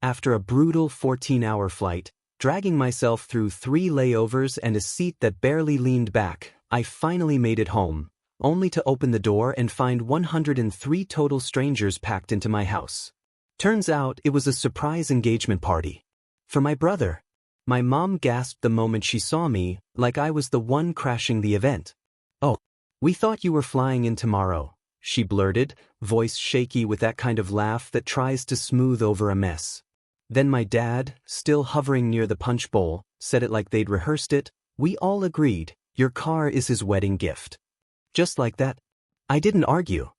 After a brutal 14-hour flight, dragging myself through 3 layovers and a seat that barely leaned back, I finally made it home, only to open the door and find 103 total strangers packed into my house. Turns out it was a surprise engagement party. For my brother. My mom gasped the moment she saw me, like I was the one crashing the event. "Oh, we thought you were flying in tomorrow," she blurted, voice shaky with that kind of laugh that tries to smooth over a mess. Then my dad, still hovering near the punch bowl, said it like they'd rehearsed it. "We all agreed, your car is his wedding gift." Just like that. I didn't argue.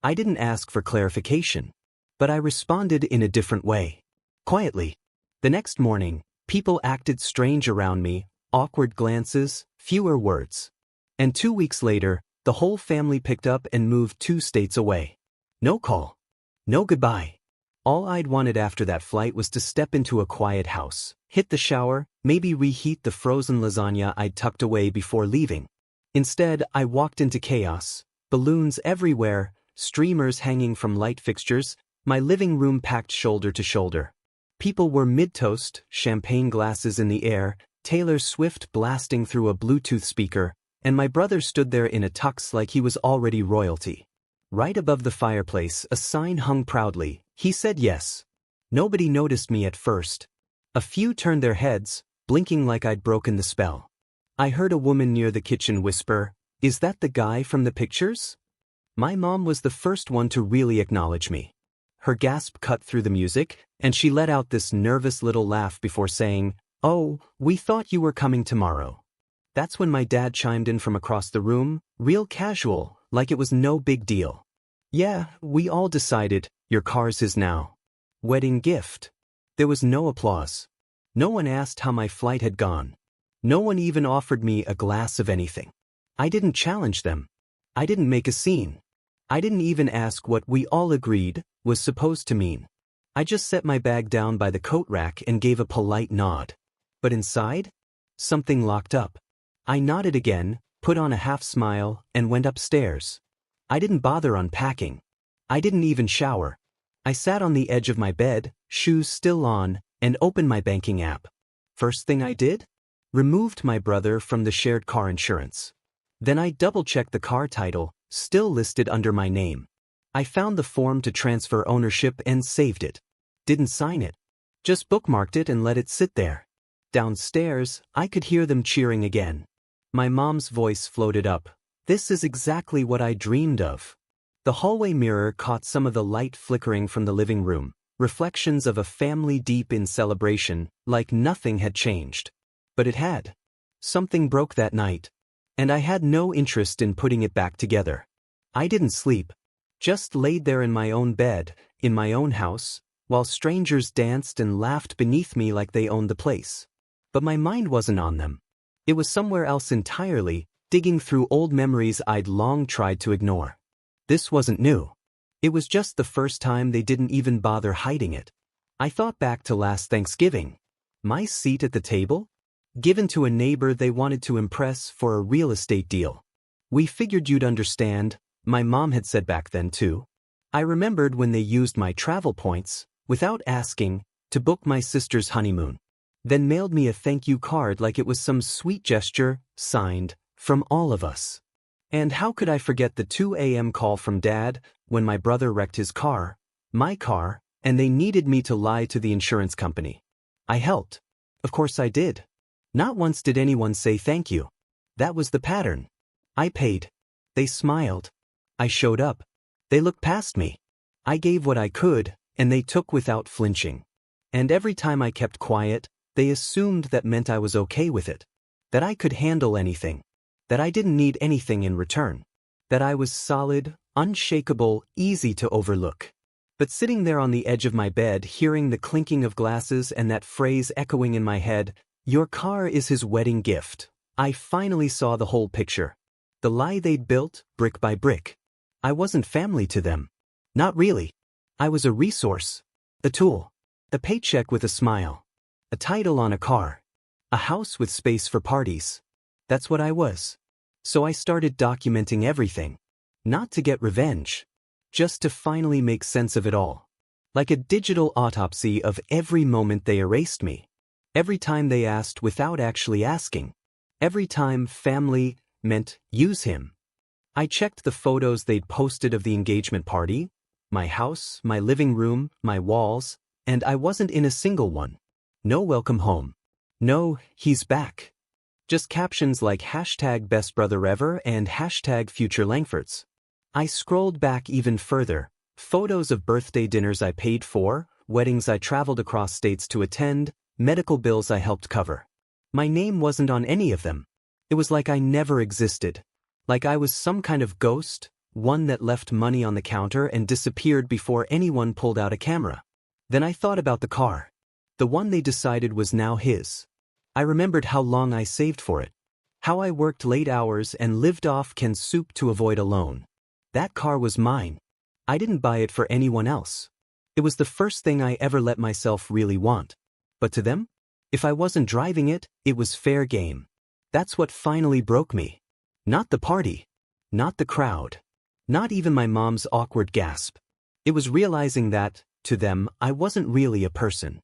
I didn't ask for clarification. But I responded in a different way. Quietly. The next morning, people acted strange around me, awkward glances, fewer words. And 2 weeks later, the whole family picked up and moved 2 states away. No call. No goodbye. All I'd wanted after that flight was to step into a quiet house, hit the shower, maybe reheat the frozen lasagna I'd tucked away before leaving. Instead, I walked into chaos, balloons everywhere, streamers hanging from light fixtures, my living room packed shoulder to shoulder. People were mid-toast, champagne glasses in the air, Taylor Swift blasting through a Bluetooth speaker, and my brother stood there in a tux like he was already royalty. Right above the fireplace, a sign hung proudly. He said yes. Nobody noticed me at first. A few turned their heads, blinking like I'd broken the spell. I heard a woman near the kitchen whisper, "Is that the guy from the pictures?" My mom was the first one to really acknowledge me. Her gasp cut through the music, and she let out this nervous little laugh before saying, "Oh, we thought you were coming tomorrow." That's when my dad chimed in from across the room, real casual, like it was no big deal. "Yeah, we all decided, your car's his now. Wedding gift." There was no applause. No one asked how my flight had gone. No one even offered me a glass of anything. I didn't challenge them. I didn't make a scene. I didn't even ask what we all agreed was supposed to mean. I just set my bag down by the coat rack and gave a polite nod. But inside, something locked up. I nodded again, put on a half smile, and went upstairs. I didn't bother unpacking. I didn't even shower. I sat on the edge of my bed, shoes still on, and opened my banking app. First thing I did? Removed my brother from the shared car insurance. Then I double-checked the car title, still listed under my name. I found the form to transfer ownership and saved it. Didn't sign it. Just bookmarked it and let it sit there. Downstairs, I could hear them cheering again. My mom's voice floated up. "This is exactly what I dreamed of." The hallway mirror caught some of the light flickering from the living room, reflections of a family deep in celebration, like nothing had changed. But it had. Something broke that night. And I had no interest in putting it back together. I didn't sleep. Just laid there in my own bed, in my own house, while strangers danced and laughed beneath me like they owned the place. But my mind wasn't on them. It was somewhere else entirely, digging through old memories I'd long tried to ignore. This wasn't new. It was just the first time they didn't even bother hiding it. I thought back to last Thanksgiving. My seat at the table? Given to a neighbor they wanted to impress for a real estate deal. "We figured you'd understand," my mom had said back then too. I remembered when they used my travel points, without asking, to book my sister's honeymoon. Then mailed me a thank you card like it was some sweet gesture, signed, "From all of us." And how could I forget the 2 a.m. call from Dad when my brother wrecked his car, my car, and they needed me to lie to the insurance company. I helped. Of course I did. Not once did anyone say thank you. That was the pattern. I paid. They smiled. I showed up. They looked past me. I gave what I could, and they took without flinching. And every time I kept quiet, they assumed that meant I was okay with it. That I could handle anything. That I didn't need anything in return. That I was solid, unshakable, easy to overlook. But sitting there on the edge of my bed, hearing the clinking of glasses and that phrase echoing in my head, "Your car is his wedding gift," I finally saw the whole picture. The lie they'd built, brick by brick. I wasn't family to them. Not really. I was a resource. A tool. A paycheck with a smile. A title on a car. A house with space for parties. That's what I was. So I started documenting everything. Not to get revenge. Just to finally make sense of it all. Like a digital autopsy of every moment they erased me. Every time they asked without actually asking. Every time family meant use him. I checked the photos they'd posted of the engagement party, my house, my living room, my walls, and I wasn't in a single one. No welcome home. No, he's back. Just captions like #BestBrotherEver and #FutureLangfords. I scrolled back even further. Photos of birthday dinners I paid for, weddings I traveled across states to attend, medical bills I helped cover. My name wasn't on any of them. It was like I never existed. Like I was some kind of ghost, one that left money on the counter and disappeared before anyone pulled out a camera. Then I thought about the car. The one they decided was now his. I remembered how long I saved for it. How I worked late hours and lived off canned soup to avoid a loan. That car was mine. I didn't buy it for anyone else. It was the first thing I ever let myself really want. But to them, if I wasn't driving it, it was fair game. That's what finally broke me. Not the party. Not the crowd. Not even my mom's awkward gasp. It was realizing that, to them, I wasn't really a person.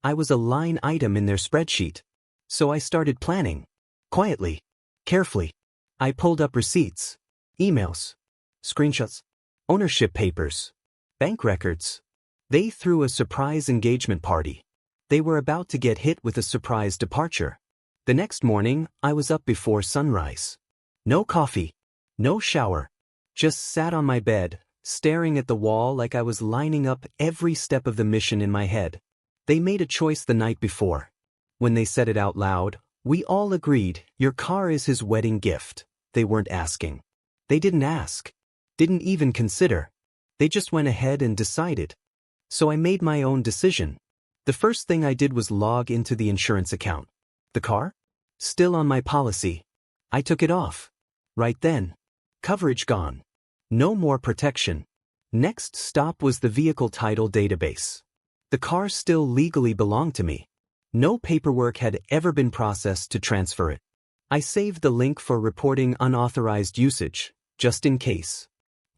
I was a line item in their spreadsheet. So I started planning. Quietly. Carefully. I pulled up receipts. Emails. Screenshots. Ownership papers. Bank records. They threw a surprise engagement party. They were about to get hit with a surprise departure. The next morning, I was up before sunrise. No coffee. No shower. Just sat on my bed, staring at the wall like I was lining up every step of the mission in my head. They made a choice the night before. When they said it out loud, we all agreed, your car is his wedding gift. They weren't asking. They didn't ask. Didn't even consider. They just went ahead and decided. So I made my own decision. The first thing I did was log into the insurance account. The car? Still on my policy. I took it off. Right then. Coverage gone. No more protection. Next stop was the vehicle title database. The car still legally belonged to me. No paperwork had ever been processed to transfer it. I saved the link for reporting unauthorized usage, just in case.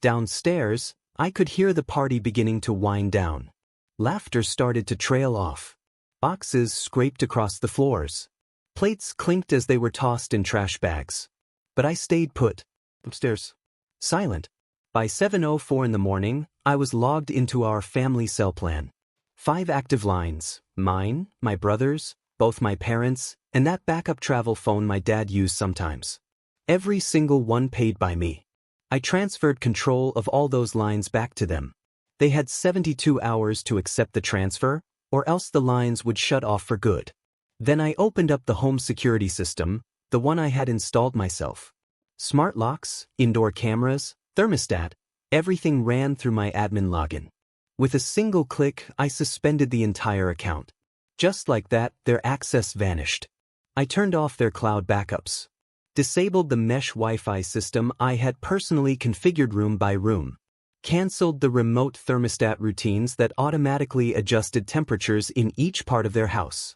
Downstairs, I could hear the party beginning to wind down. Laughter started to trail off. Boxes scraped across the floors. Plates clinked as they were tossed in trash bags. But I stayed put. Upstairs. Silent. By 7:04 in the morning, I was logged into our family cell plan. 5 active lines, mine, my brother's, both my parents', and that backup travel phone my dad used sometimes. Every single one paid by me. I transferred control of all those lines back to them. They had 72 hours to accept the transfer, or else the lines would shut off for good. Then I opened up the home security system, the one I had installed myself. Smart locks, indoor cameras, thermostat, everything ran through my admin login. With a single click, I suspended the entire account. Just like that, their access vanished. I turned off their cloud backups. Disabled the mesh Wi-Fi system I had personally configured room by room. Cancelled the remote thermostat routines that automatically adjusted temperatures in each part of their house.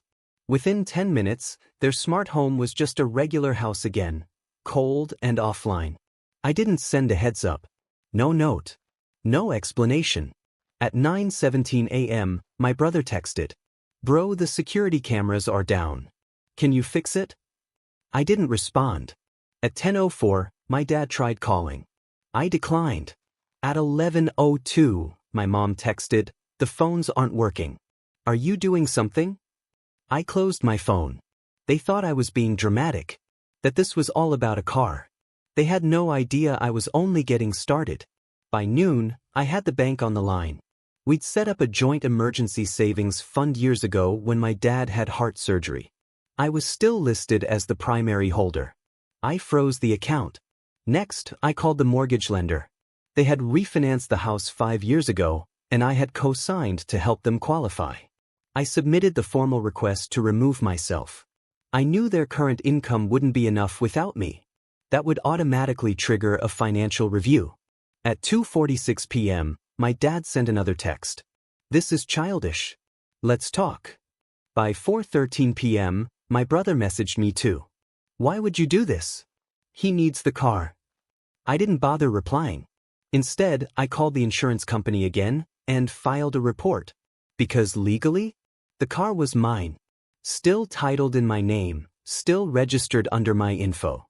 Within 10 minutes, their smart home was just a regular house again, cold and offline. I didn't send a heads up. No note. No explanation. At 9:17 a.m., my brother texted, "Bro, the security cameras are down. Can you fix it?" I didn't respond. At 10:04, my dad tried calling. I declined. At 11:02, my mom texted, "The phones aren't working. Are you doing something?" I closed my phone. They thought I was being dramatic, that this was all about a car. They had no idea I was only getting started. By noon, I had the bank on the line. We'd set up a joint emergency savings fund years ago when my dad had heart surgery. I was still listed as the primary holder. I froze the account. Next, I called the mortgage lender. They had refinanced the house 5 years ago, and I had co-signed to help them qualify. I submitted the formal request to remove myself. I knew their current income wouldn't be enough without me. That would automatically trigger a financial review. At 2:46 p.m., my dad sent another text. "This is childish. Let's talk." By 4:13 p.m., my brother messaged me too. "Why would you do this? He needs the car." I didn't bother replying. Instead, I called the insurance company again, and filed a report. Because legally, the car was mine. Still titled in my name, still registered under my info.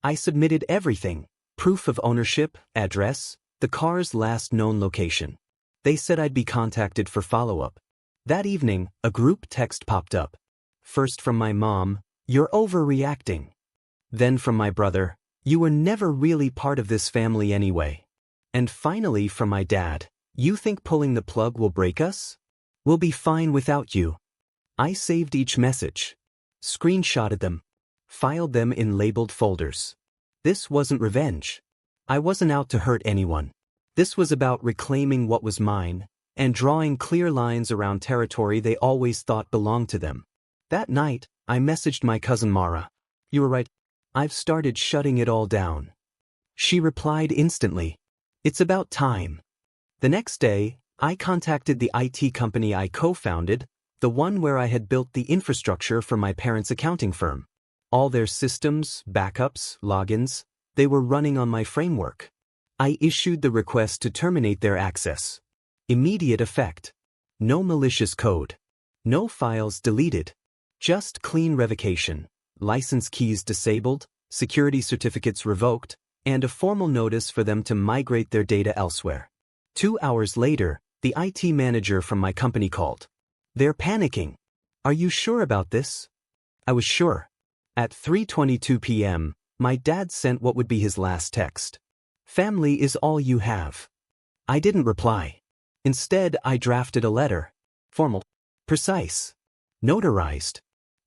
I submitted everything: proof of ownership, address, the car's last known location. They said I'd be contacted for follow-up. That evening, a group text popped up. First from my mom, "You're overreacting." Then from my brother, "You were never really part of this family anyway." And finally from my dad, "You think pulling the plug will break us? We'll be fine without you." I saved each message, screenshotted them, filed them in labeled folders. This wasn't revenge. I wasn't out to hurt anyone. This was about reclaiming what was mine and drawing clear lines around territory they always thought belonged to them. That night, I messaged my cousin Mara. "You were right. I've started shutting it all down." She replied instantly, "It's about time." The next day, I contacted the IT company I co-founded, the one where I had built the infrastructure for my parents' accounting firm. All their systems, backups, logins, they were running on my framework. I issued the request to terminate their access. Immediate effect. No malicious code. No files deleted. Just clean revocation, license keys disabled, security certificates revoked, and a formal notice for them to migrate their data elsewhere. 2 hours later, the IT manager from my company called. "They're panicking. Are you sure about this?" I was sure. At 3:22 p.m., my dad sent what would be his last text. "Family is all you have." I didn't reply. Instead, I drafted a letter. Formal. Precise. Notarized.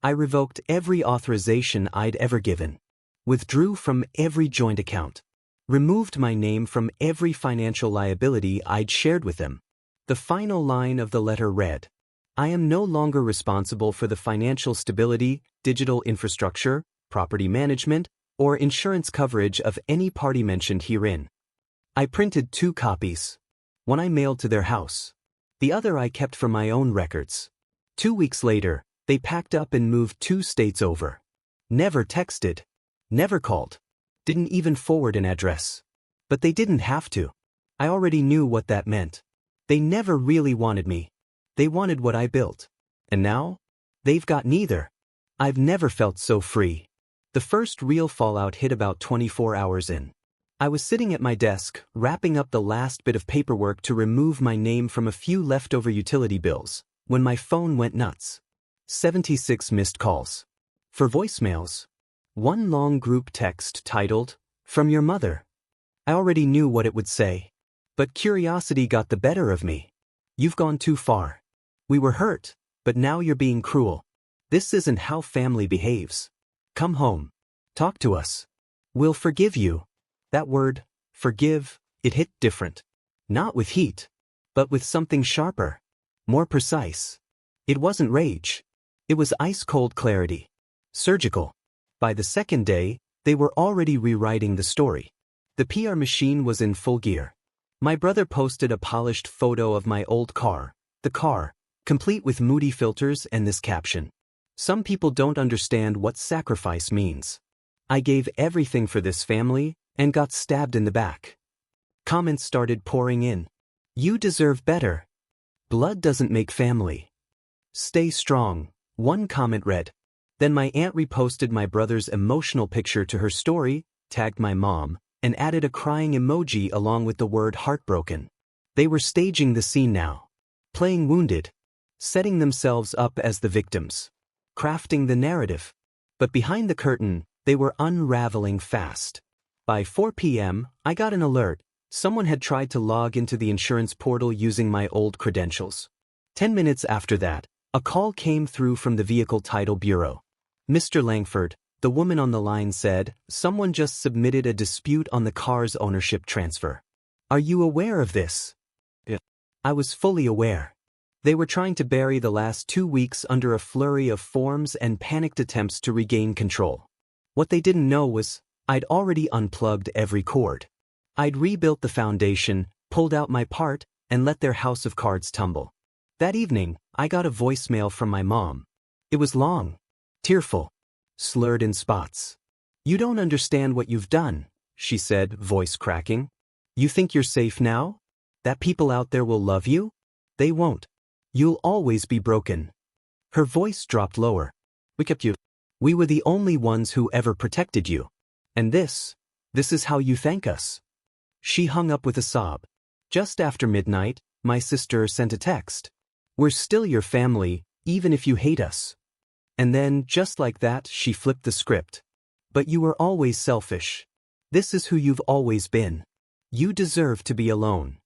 I revoked every authorization I'd ever given. Withdrew from every joint account. Removed my name from every financial liability I'd shared with them. The final line of the letter read, "I am no longer responsible for the financial stability, digital infrastructure, property management, or insurance coverage of any party mentioned herein." I printed 2 copies. One I mailed to their house. The other I kept for my own records. 2 weeks later, they packed up and moved 2 states over. Never texted. Never called. Didn't even forward an address. But they didn't have to. I already knew what that meant. They never really wanted me. They wanted what I built. And now? They've got neither. I've never felt so free. The first real fallout hit about 24 hours in. I was sitting at my desk, wrapping up the last bit of paperwork to remove my name from a few leftover utility bills, when my phone went nuts. 76 missed calls. For voicemails. One long group text titled, "From your mother." I already knew what it would say. But curiosity got the better of me. "You've gone too far. We were hurt, but now you're being cruel. This isn't how family behaves. Come home. Talk to us. We'll forgive you." That word, forgive, it hit different. Not with heat, but with something sharper. More precise. It wasn't rage. It was ice-cold clarity. Surgical. By the second day, they were already rewriting the story. The PR machine was in full gear. My brother posted a polished photo of my old car, the car, complete with moody filters and this caption: "Some people don't understand what sacrifice means. I gave everything for this family and got stabbed in the back." Comments started pouring in. "You deserve better. Blood doesn't make family. Stay strong," one comment read. Then my aunt reposted my brother's emotional picture to her story, tagged my mom, and added a crying emoji along with the word heartbroken. They were staging the scene now. Playing wounded. Setting themselves up as the victims. Crafting the narrative. But behind the curtain, they were unraveling fast. By 4 p.m., I got an alert. Someone had tried to log into the insurance portal using my old credentials. 10 minutes after that, a call came through from the Vehicle Title Bureau. "Mr. Langford," the woman on the line said, "someone just submitted a dispute on the car's ownership transfer. Are you aware of this?" Yeah. I was fully aware. They were trying to bury the last 2 weeks under a flurry of forms and panicked attempts to regain control. What they didn't know was, I'd already unplugged every cord. I'd rebuilt the foundation, pulled out my part, and let their house of cards tumble. That evening, I got a voicemail from my mom. It was long, tearful, slurred in spots. "You don't understand what you've done," she said, voice cracking. "You think you're safe now? That people out there will love you? They won't. You'll always be broken. Her voice dropped lower. We kept you. We were the only ones who ever protected you. And this is how you thank us. She hung up with a sob. Just after midnight, my sister sent a text. We're still your family, even if you hate us. And then, just like that, she flipped the script. But you were always selfish. This is who you've always been. You deserve to be alone.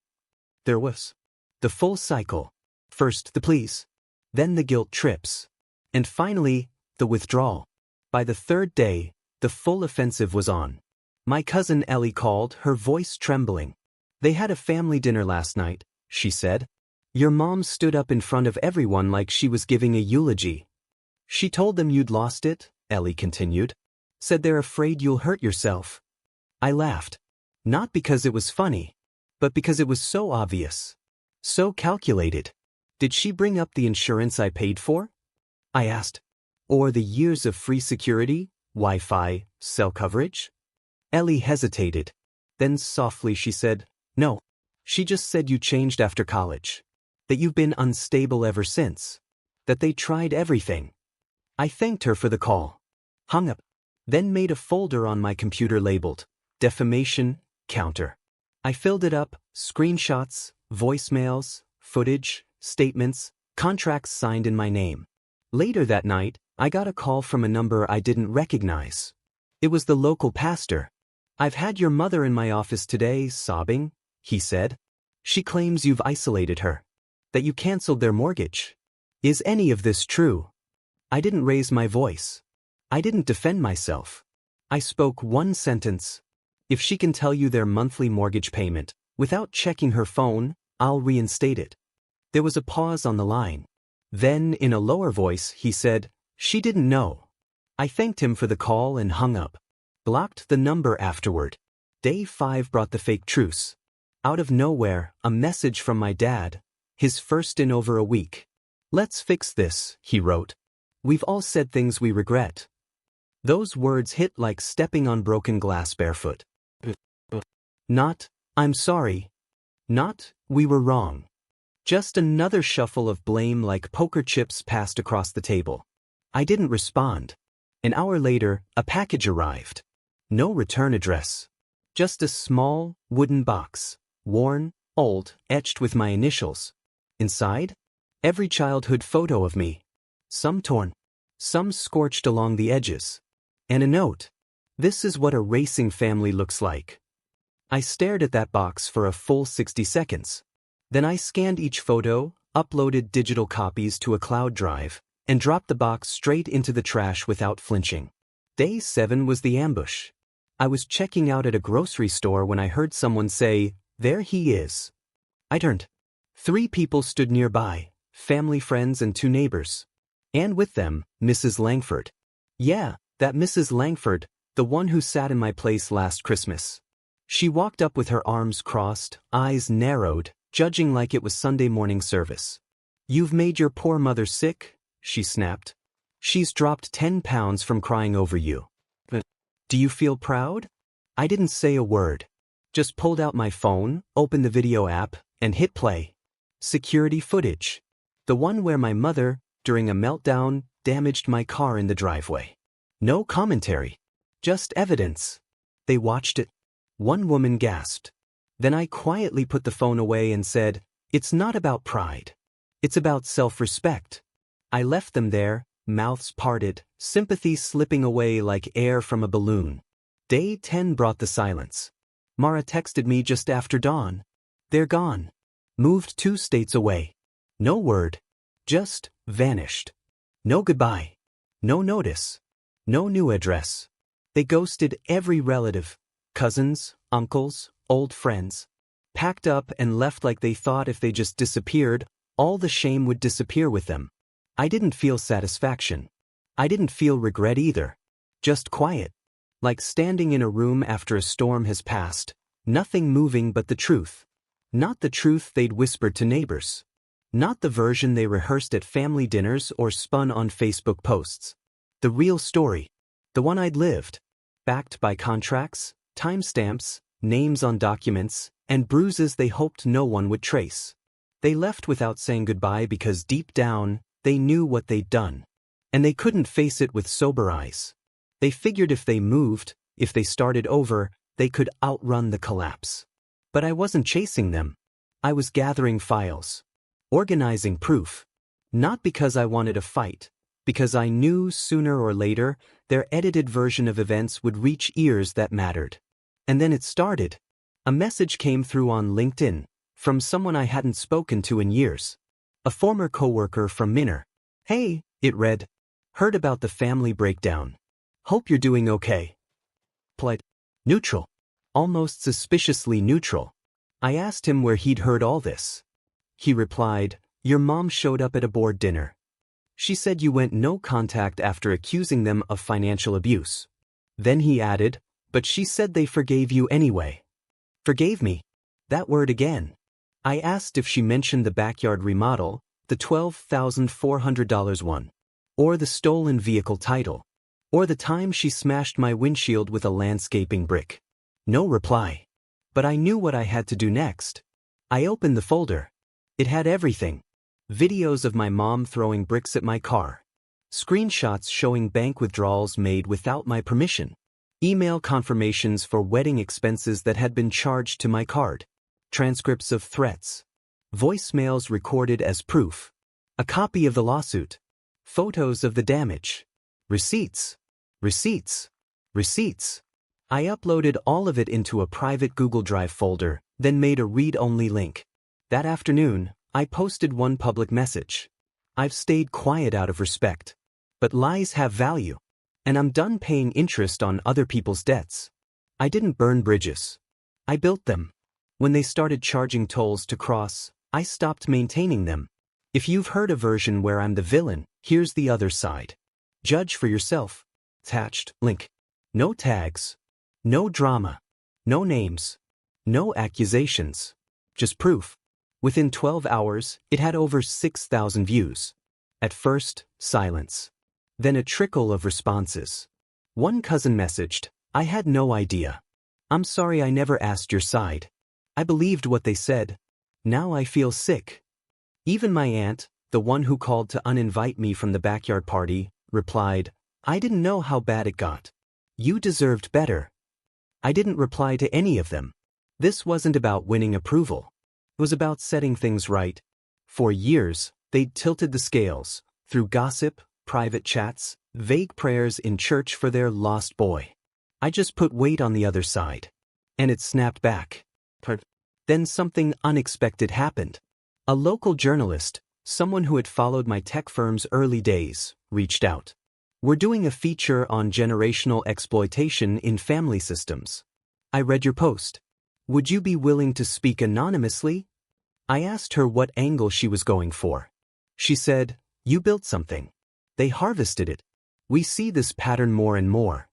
There was the full cycle. First the pleas, then the guilt trips, and finally, the withdrawal. By the third day, the full offensive was on. My cousin Ellie called, her voice trembling. They had a family dinner last night, she said. Your mom stood up in front of everyone like she was giving a eulogy. She told them you'd lost it, Ellie continued. Said they're afraid you'll hurt yourself. I laughed. Not because it was funny, but because it was so obvious. So calculated. Did she bring up the insurance I paid for? I asked. Or the years of free security, Wi-Fi, cell coverage? Ellie hesitated. Then softly she said, no. She just said you changed after college. That you've been unstable ever since. That they tried everything. I thanked her for the call. Hung up. Then made a folder on my computer labeled defamation counter. I filled it up, screenshots, voicemails, footage, statements, contracts signed in my name. Later that night, I got a call from a number I didn't recognize. It was the local pastor. I've had your mother in my office today, sobbing, he said. She claims you've isolated her. That you canceled their mortgage. Is any of this true? I didn't raise my voice. I didn't defend myself. I spoke one sentence. If she can tell you their monthly mortgage payment, without checking her phone, I'll reinstate it. There was a pause on the line. Then, in a lower voice, he said, she didn't know. I thanked him for the call and hung up. Blocked the number afterward. Day 5 brought the fake truce. Out of nowhere, a message from my dad, his first in over a week. Let's fix this, he wrote. We've all said things we regret. Those words hit like stepping on broken glass barefoot. Not, I'm sorry. Not, we were wrong. Just another shuffle of blame like poker chips passed across the table. I didn't respond. An hour later, a package arrived. No return address. Just a small, wooden box. Worn, old, etched with my initials. Inside? Every childhood photo of me. Some torn. Some scorched along the edges. And a note. This is what a racing family looks like. I stared at that box for a full 60 seconds. Then I scanned each photo, uploaded digital copies to a cloud drive, and dropped the box straight into the trash without flinching. Day 7 was the ambush. I was checking out at a grocery store when I heard someone say, there he is. I turned. 3 people stood nearby, family friends and 2 neighbors. And with them, Mrs. Langford. Yeah, that Mrs. Langford, the one who sat in my place last Christmas. She walked up with her arms crossed, eyes narrowed, judging like it was Sunday morning service. You've made your poor mother sick, she snapped. She's dropped 10 pounds from crying over you. Do you feel proud? I didn't say a word. Just pulled out my phone, opened the video app, and hit play. Security footage. The one where my mother, during a meltdown, damaged my car in the driveway. No commentary. Just evidence. They watched it. One woman gasped. Then I quietly put the phone away and said, it's not about pride. It's about self-respect. I left them there, mouths parted, sympathy slipping away like air from a balloon. Day 10 brought the silence. Mara texted me just after dawn. They're gone. Moved 2 states away. No word. Just vanished. No goodbye. No notice. No new address. They ghosted every relative. Cousins, uncles, old friends. Packed up and left like they thought if they just disappeared, all the shame would disappear with them. I didn't feel satisfaction. I didn't feel regret either. Just quiet. Like standing in a room after a storm has passed, nothing moving but the truth. Not the truth they'd whispered to neighbors. Not the version they rehearsed at family dinners or spun on Facebook posts. The real story. The one I'd lived. Backed by contracts, timestamps, names on documents, and bruises they hoped no one would trace. They left without saying goodbye because deep down, they knew what they'd done. And they couldn't face it with sober eyes. They figured if they moved, if they started over, they could outrun the collapse. But I wasn't chasing them. I was gathering files. Organizing proof. Not because I wanted a fight, because I knew sooner or later, their edited version of events would reach ears that mattered. And then it started. A message came through on LinkedIn, from someone I hadn't spoken to in years. A former coworker from Minner. "Hey," it read. "Heard about the family breakdown. Hope you're doing okay." Polite. Neutral. Almost suspiciously neutral. I asked him where he'd heard all this. He replied, "Your mom showed up at a board dinner. She said you went no contact after accusing them of financial abuse." Then he added, "But she said they forgave you anyway." Forgave me? That word again. I asked if she mentioned the backyard remodel, the $12,400 one, or the stolen vehicle title, or the time she smashed my windshield with a landscaping brick. No reply. But I knew what I had to do next. I opened the folder. It had everything. Videos of my mom throwing bricks at my car. Screenshots showing bank withdrawals made without my permission. Email confirmations for wedding expenses that had been charged to my card. Transcripts of threats. Voicemails recorded as proof. A copy of the lawsuit. Photos of the damage. Receipts. Receipts. Receipts. I uploaded all of it into a private Google Drive folder, then made a read-only link. That afternoon, I posted one public message. I've stayed quiet out of respect. But lies have value. And I'm done paying interest on other people's debts. I didn't burn bridges. I built them. When they started charging tolls to cross, I stopped maintaining them. If you've heard a version where I'm the villain, here's the other side. Judge for yourself. Attached link. No tags. No drama. No names. No accusations. Just proof. Within 12 hours, it had over 6,000 views. At first, silence. Then a trickle of responses. One cousin messaged, "I had no idea. I'm sorry I never asked your side. I believed what they said. Now I feel sick." Even my aunt, the one who called to uninvite me from the backyard party, replied, "I didn't know how bad it got. You deserved better." I didn't reply to any of them. This wasn't about winning approval. It was about setting things right. For years, they'd tilted the scales, through gossip, private chats, vague prayers in church for their lost boy. I just put weight on the other side. And it snapped back. Then something unexpected happened. A local journalist, someone who had followed my tech firm's early days, reached out. "We're doing a feature on generational exploitation in family systems. I read your post. Would you be willing to speak anonymously?" I asked her what angle she was going for. She said, "You built something. They harvested it. We see this pattern more and more."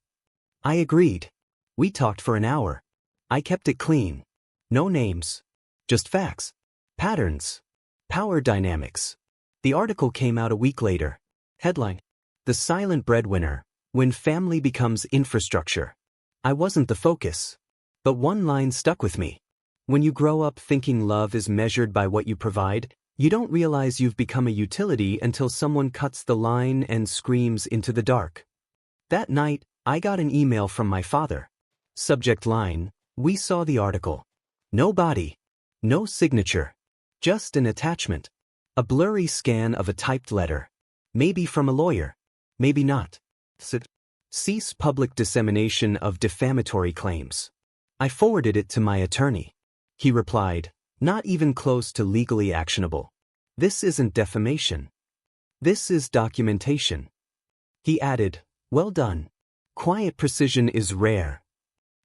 I agreed. We talked for an hour. I kept it clean. No names. Just facts. Patterns. Power dynamics. The article came out a week later. Headline: "The Silent Breadwinner, When Family Becomes Infrastructure." I wasn't the focus. But one line stuck with me. When you grow up thinking love is measured by what you provide, you don't realize you've become a utility until someone cuts the line and screams into the dark. That night, I got an email from my father. Subject line: "We saw the article." No body. No signature. Just an attachment. A blurry scan of a typed letter. Maybe from a lawyer. Maybe not. Cease public dissemination of defamatory claims. I forwarded it to my attorney. He replied, "Not even close to legally actionable. This isn't defamation. This is documentation." He added, "Well done. Quiet precision is rare."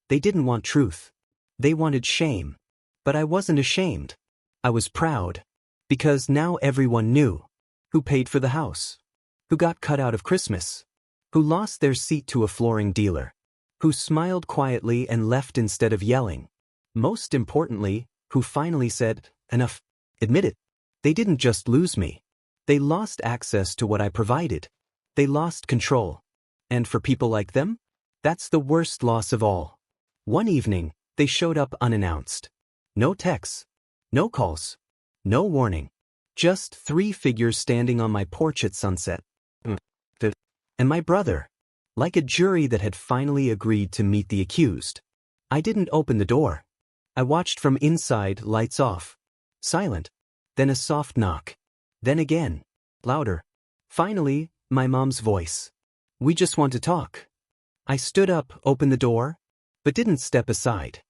They didn't want truth. They wanted shame. But I wasn't ashamed. I was proud. Because now everyone knew. Who paid for the house? Who got cut out of Christmas? Who lost their seat to a flooring dealer? Who smiled quietly and left instead of yelling? Most importantly, who finally said, "Enough." Admit it. They didn't just lose me. They lost access to what I provided. They lost control. And for people like them, that's the worst loss of all. One evening, they showed up unannounced. No texts. No calls. No warning. Just 3 figures standing on my porch at sunset. And my brother. Like a jury that had finally agreed to meet the accused. I didn't open the door. I watched from inside, lights off. Silent. Then a soft knock. Then again. Louder. Finally, my mom's voice. We just want to talk. I stood up, opened the door, but didn't step aside.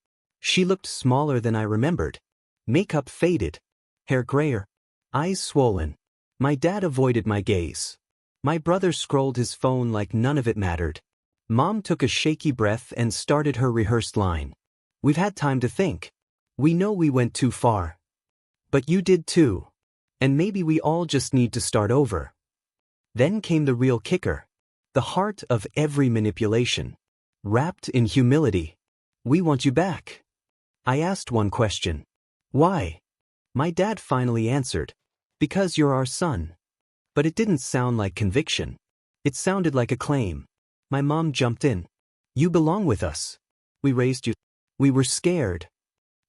She looked smaller than I remembered. Makeup faded. Hair grayer. Eyes swollen. My dad avoided my gaze. My brother scrolled his phone like none of it mattered. Mom took a shaky breath and started her rehearsed line. We've had time to think. We know we went too far. But you did too. And maybe we all just need to start over. Then came the real kicker. The heart of every manipulation. Wrapped in humility. We want you back. I asked one question. Why? My dad finally answered. Because you're our son. But it didn't sound like conviction. It sounded like a claim. My mom jumped in. You belong with us. We raised you. We were scared.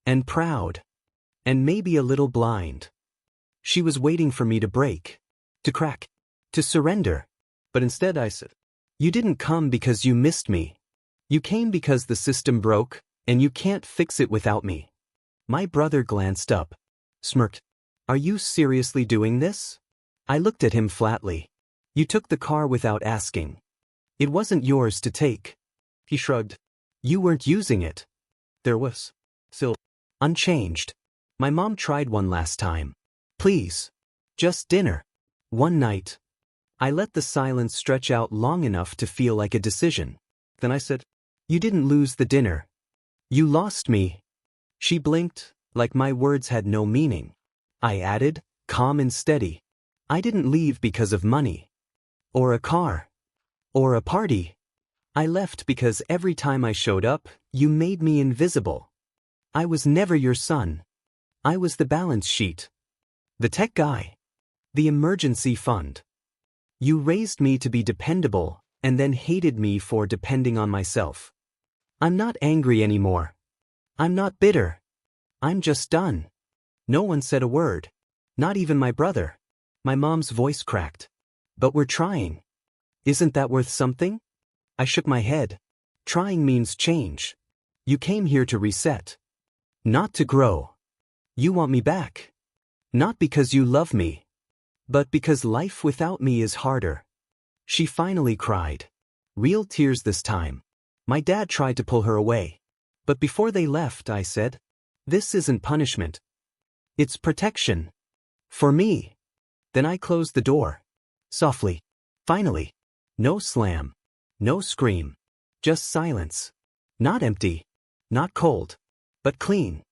And proud. And maybe a little blind. She was waiting for me to break. To crack. To surrender. But instead I said, you didn't come because you missed me. You came because the system broke, and you can't fix it without me. My brother glanced up. Smirked. Are you seriously doing this? I looked at him flatly. You took the car without asking. It wasn't yours to take. He shrugged. You weren't using it. There was. Still. Unchanged. My mom tried one last time. Please. Just dinner. One night. I let the silence stretch out long enough to feel like a decision. Then I said, you didn't lose the dinner. You lost me. She blinked, like my words had no meaning. I added, calm and steady. I didn't leave because of money. Or a car. Or a party. I left because every time I showed up, you made me invisible. I was never your son. I was the balance sheet. The tech guy. The emergency fund. You raised me to be dependable, and then hated me for depending on myself. I'm not angry anymore. I'm not bitter. I'm just done. No one said a word. Not even my brother. My mom's voice cracked. But we're trying. Isn't that worth something? I shook my head. Trying means change. You came here to reset. Not to grow. You want me back. Not because you love me. But because life without me is harder. She finally cried. Real tears this time. My dad tried to pull her away. But before they left, I said, this isn't punishment. It's protection. For me. Then I closed the door. Softly. Finally. No slam. No scream. Just silence. Not empty. Not cold. But clean.